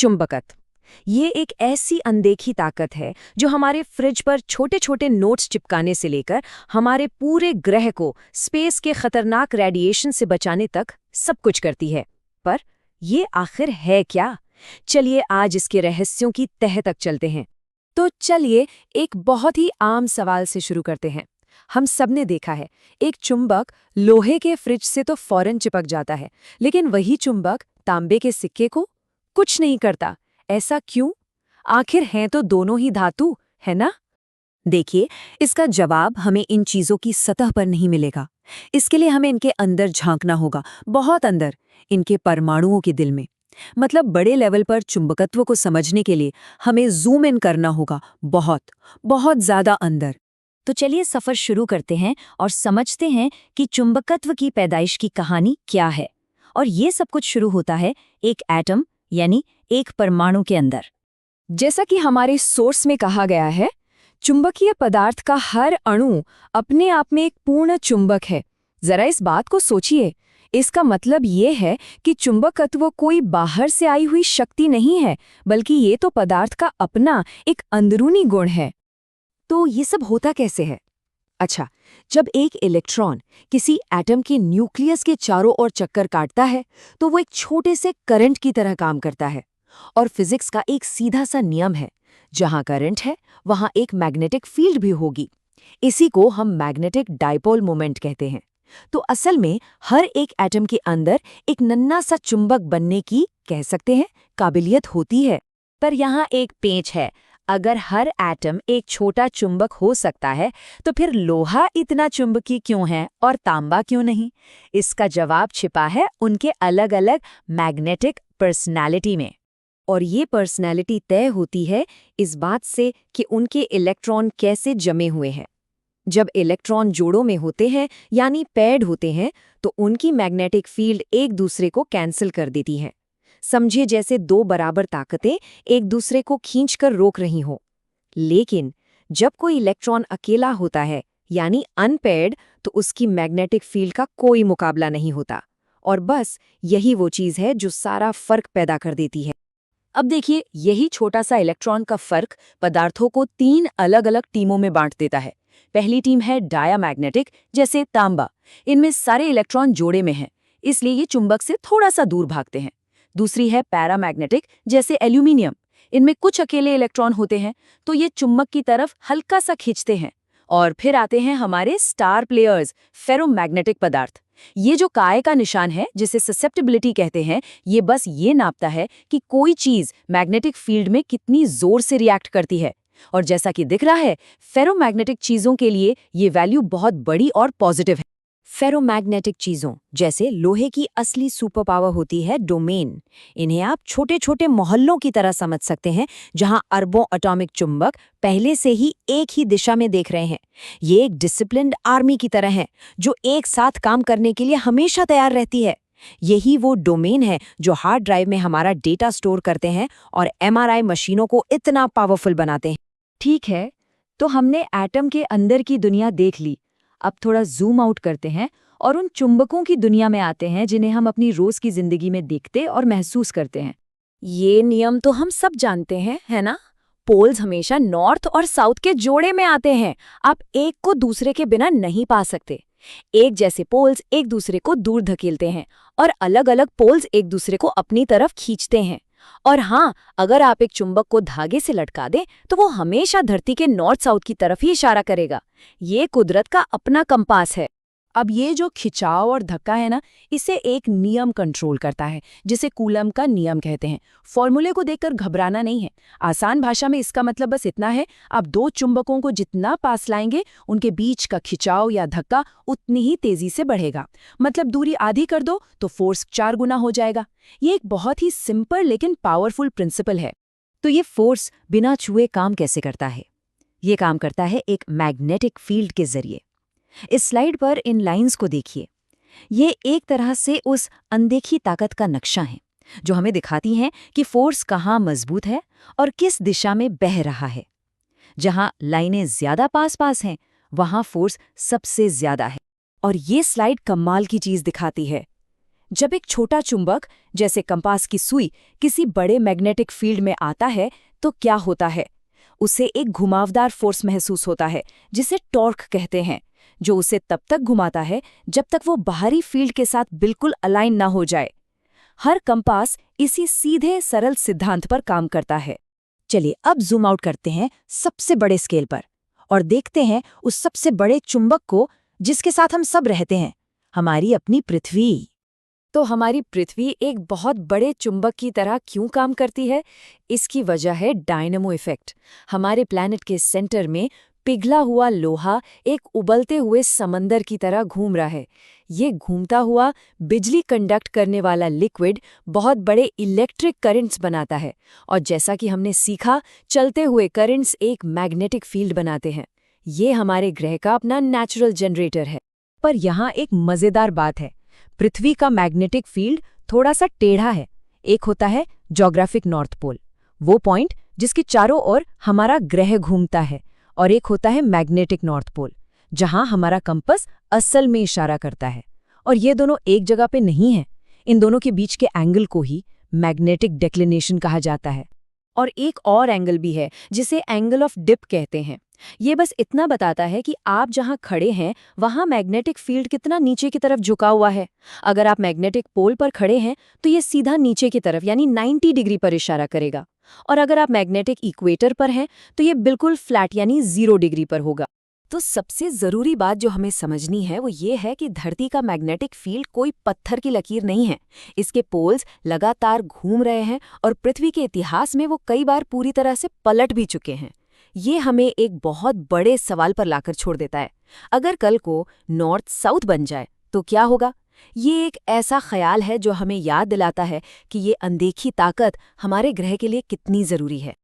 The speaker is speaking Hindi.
चुंबकत्व ये एक ऐसी अनदेखी ताकत है जो हमारे फ्रिज पर छोटे छोटे नोट्स चिपकाने से लेकर हमारे पूरे ग्रह को स्पेस के खतरनाक रेडिएशन से बचाने तक सब कुछ करती है। पर ये आखिर है क्या? चलिए आज इसके रहस्यों की तह तक चलते हैं। तो चलिए एक बहुत ही आम सवाल से शुरू करते हैं। हम सबने देखा है एक चुंबक लोहे के फ्रिज से तो फौरन चिपक जाता है, लेकिन वही चुंबक तांबे के सिक्के को कुछ नहीं करता। ऐसा क्यों? आखिर हैं तो दोनों ही धातु, है ना? देखिए, इसका जवाब हमें इन चीजों की सतह पर नहीं मिलेगा। इसके लिए हमें इनके अंदर झांकना होगा, बहुत अंदर, इनके परमाणुओं के दिल में। मतलब बड़े लेवल पर चुंबकत्व को समझने के लिए हमें जूम इन करना होगा, बहुत बहुत ज्यादा अंदर। तो चलिए सफर शुरू करते हैं और समझते हैं कि चुंबकत्व की पैदाइश की कहानी क्या है। और ये सब कुछ शुरू होता है एक एटम यानी एक परमाणु के अंदर। जैसा कि हमारे सोर्स में कहा गया है, चुंबकीय पदार्थ का हर अणु अपने आप में एक पूर्ण चुंबक है। जरा इस बात को सोचिए। इसका मतलब ये है कि चुंबकत्व कोई बाहर से आई हुई शक्ति नहीं है, बल्कि ये तो पदार्थ का अपना एक अंदरूनी गुण है। तो ये सब होता कैसे है? अच्छा, जब एक इलेक्ट्रॉन किसी एटम के न्यूक्लियस के चारों ओर चक्कर काटता है तो वो एक छोटे से करंट की तरह काम करता है। और फिजिक्स का एक सीधा सा नियम है, जहां करंट है वहां एक मैग्नेटिक फील्ड भी होगी। इसी को हम मैग्नेटिक डायपोल मोमेंट कहते हैं। तो असल में हर एक एटम के अंदर एक नन्हा सा चुंबक बनने की, कह सकते हैं, काबिलियत होती है। पर यहाँ एक पेंच है। अगर हर एटम एक छोटा चुंबक हो सकता है, तो फिर लोहा इतना चुंबकीय क्यों है और तांबा क्यों नहीं? इसका जवाब छिपा है उनके अलग अलग मैग्नेटिक पर्सनैलिटी में। और ये पर्सनैलिटी तय होती है इस बात से कि उनके इलेक्ट्रॉन कैसे जमे हुए हैं। जब इलेक्ट्रॉन जोड़ों में होते हैं यानी पेयर्ड होते हैं, तो उनकी मैग्नेटिक फील्ड एक दूसरे को कैंसिल कर देती है। समझिए जैसे दो बराबर ताकतें एक दूसरे को खींचकर रोक रही हों। लेकिन जब कोई इलेक्ट्रॉन अकेला होता है यानी अनपेयर्ड, तो उसकी मैग्नेटिक फील्ड का कोई मुकाबला नहीं होता। और बस यही वो चीज़ है जो सारा फर्क पैदा कर देती है। अब देखिए, यही छोटा सा इलेक्ट्रॉन का फर्क पदार्थों को 3 अलग अलग टीमों में बांट देता है। पहली टीम है डायामैग्नेटिक, जैसे तांबा। इनमें सारे इलेक्ट्रॉन जोड़े में हैं, इसलिए ये चुंबक से थोड़ा सा दूर भागते हैं। दूसरी है पैरामैग्नेटिक, जैसे एल्यूमिनियम। इनमें कुछ अकेले इलेक्ट्रॉन होते हैं, तो ये चुंबक की तरफ हल्का सा खींचते हैं। और फिर आते हैं हमारे स्टार प्लेयर्स, फेरोमैग्नेटिक पदार्थ। ये जो काय का निशान है, जिसे ससेप्टिबिलिटी कहते हैं, ये बस ये नापता है कि कोई चीज मैग्नेटिक फील्ड में कितनी जोर से रिएक्ट करती है। और जैसा कि दिख रहा है, फेरोमैग्नेटिक चीजों के लिए ये वैल्यू बहुत बड़ी और पॉजिटिव है। फेरोमैग्नेटिक चीज़ों जैसे लोहे की असली सुपर पावर होती है डोमेन। इन्हें आप छोटे छोटे मोहल्लों की तरह समझ सकते हैं, जहां अरबों एटॉमिक चुंबक पहले से ही एक ही दिशा में देख रहे हैं। ये एक डिसिप्लिन्ड आर्मी की तरह है, जो एक साथ काम करने के लिए हमेशा तैयार रहती है। यही वो डोमेन है जो हार्ड ड्राइव में हमारा डेटा स्टोर करते हैं और MRI मशीनों को इतना पावरफुल बनाते हैं। ठीक है, तो हमने एटम के अंदर की दुनिया देख ली। अब थोड़ा जूम आउट करते हैं और उन चुंबकों की दुनिया में आते हैं जिन्हें हम अपनी रोज की जिंदगी में देखते और महसूस करते हैं। ये नियम तो हम सब जानते हैं, है ना? पोल्स हमेशा नॉर्थ और साउथ के जोड़े में आते हैं। आप एक को दूसरे के बिना नहीं पा सकते। एक जैसे पोल्स एक दूसरे को दूर धकेलते हैं और अलग अलग पोल्स एक दूसरे को अपनी तरफ खींचते हैं। और हाँ, अगर आप एक चुंबक को धागे से लटका दें तो वो हमेशा धरती के नॉर्थ साउथ की तरफ ही इशारा करेगा। ये कुदरत का अपना कंपास है। अब ये जो खिंचाव और धक्का है ना, इसे एक नियम कंट्रोल करता है, जिसे कूलम का नियम कहते हैं। फॉर्मूले को देखकर घबराना नहीं है। आसान भाषा में इसका मतलब बस इतना है, आप दो चुंबकों को जितना पास लाएंगे, उनके बीच का खिंचाव या धक्का उतनी ही तेजी से बढ़ेगा। मतलब दूरी आधी कर दो तो फोर्स 4 गुना हो जाएगा। ये एक बहुत ही सिंपल लेकिन पावरफुल प्रिंसिपल है। तो ये फोर्स बिना छुए काम कैसे करता है? ये काम करता है एक मैग्नेटिक फील्ड के जरिए। इस स्लाइड पर इन लाइंस को देखिए। ये एक तरह से उस अनदेखी ताकत का नक्शा है जो हमें दिखाती हैं कि फोर्स कहाँ मजबूत है और किस दिशा में बह रहा है। जहां लाइनें ज्यादा पास पास हैं, वहां फोर्स सबसे ज्यादा है। और ये स्लाइड कमाल की चीज दिखाती है। जब एक छोटा चुंबक जैसे कंपास की सुई किसी बड़े मैग्नेटिक फील्ड में आता है तो क्या होता है? उसे एक घुमावदार फोर्स महसूस होता है जिसे टॉर्क कहते हैं, जो उसे तब तक घुमाता है जब तक वो बाहरी फील्ड के साथ बिल्कुल अलाइन ना हो जाए। हर कंपास इसी सीधे सरल सिद्धांत पर काम करता है। चलिए अब जूम आउट करते हैं सबसे बड़े स्केल पर और देखते हैं उस सबसे बड़े चुंबक को जिसके साथ हम सब रहते हैं, हमारी अपनी पृथ्वी। तो हमारी पृथ्वी एक बहुत बड़े चुंबक की तरह क्यों काम करती है? इसकी वजह है डायनेमो इफेक्ट। हमारे प्लैनेट के सेंटर में पिघला हुआ लोहा एक उबलते हुए समंदर की तरह घूम रहा है। ये घूमता हुआ बिजली कंडक्ट करने वाला लिक्विड बहुत बड़े इलेक्ट्रिक करंट्स बनाता है, और जैसा कि हमने सीखा, चलते हुए करंट्स एक मैग्नेटिक फील्ड बनाते हैं। ये हमारे ग्रह का अपना नेचुरल जनरेटर है। पर यहाँ एक मजेदार बात है, पृथ्वी का मैग्नेटिक फील्ड थोड़ा सा टेढ़ा है। एक होता है ज्योग्राफिक नॉर्थ पोल, वो पॉइंट जिसके चारों ओर हमारा ग्रह घूमता है, और एक होता है मैग्नेटिक नॉर्थ पोल, जहां हमारा कंपास असल में इशारा करता है। और ये दोनों एक जगह पे नहीं हैं। इन दोनों के बीच के एंगल को ही मैग्नेटिक डिक्लिनेशन कहा जाता है। और एक और एंगल भी है जिसे एंगल ऑफ डिप कहते हैं। ये बस इतना बताता है कि आप जहां खड़े हैं वहां मैग्नेटिक फील्ड कितना नीचे की तरफ झुका हुआ है। अगर आप मैग्नेटिक पोल पर खड़े हैं तो ये सीधा नीचे की तरफ यानी 90 डिग्री पर इशारा करेगा, और अगर आप मैग्नेटिक इक्वेटर पर हैं तो ये बिल्कुल फ्लैट यानी 0 डिग्री पर होगा। तो सबसे जरूरी बात जो हमें समझनी है वो ये है कि धरती का मैग्नेटिक फील्ड कोई पत्थर की लकीर नहीं है। इसके पोल्स लगातार घूम रहे हैं और पृथ्वी के इतिहास में वो कई बार पूरी तरह से पलट भी चुके हैं। ये हमें एक बहुत बड़े सवाल पर लाकर छोड़ देता है। अगर कल को नॉर्थ साउथ बन जाए तो क्या होगा? ये एक ऐसा ख्याल है जो हमें याद दिलाता है कि ये अनदेखी ताकत हमारे ग्रह के लिए कितनी जरूरी है।